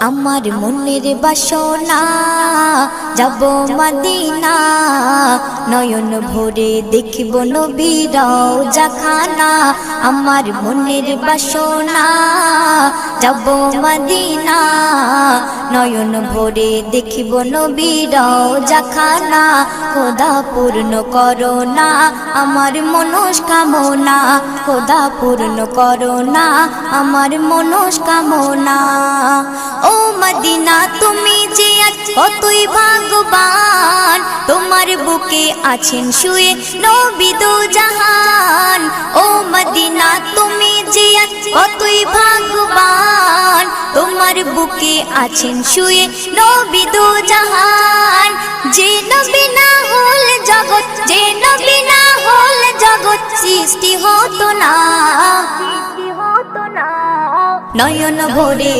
আমার মনের বাসনা যাব মদিনা, নয়ন ভরে দেখব নবীর রওজা খানা। আমার মনের বাসনা যাব মদিনা, নয়ন ভরে দেখব নবীর রওজা খানা। খোদা পূর্ণ করো না আমার মনস্কামনা, খোদা পূর্ণ করো না আমার মনস্কামনা। ও মদিনা তুমি যে কতই ভাগ্যবান, তোমার বুকে আছেন শুয়ে নবী দো জাহান। ও মদিনা তুমি যে কতই ভাগ্যবান, তোমার বুকে আছেন শুয়ে নবী দো জাহান। যে নবী না হল জগৎ, যে নবী না হল জগৎ সৃষ্টি হতো না, নয়ন ভরে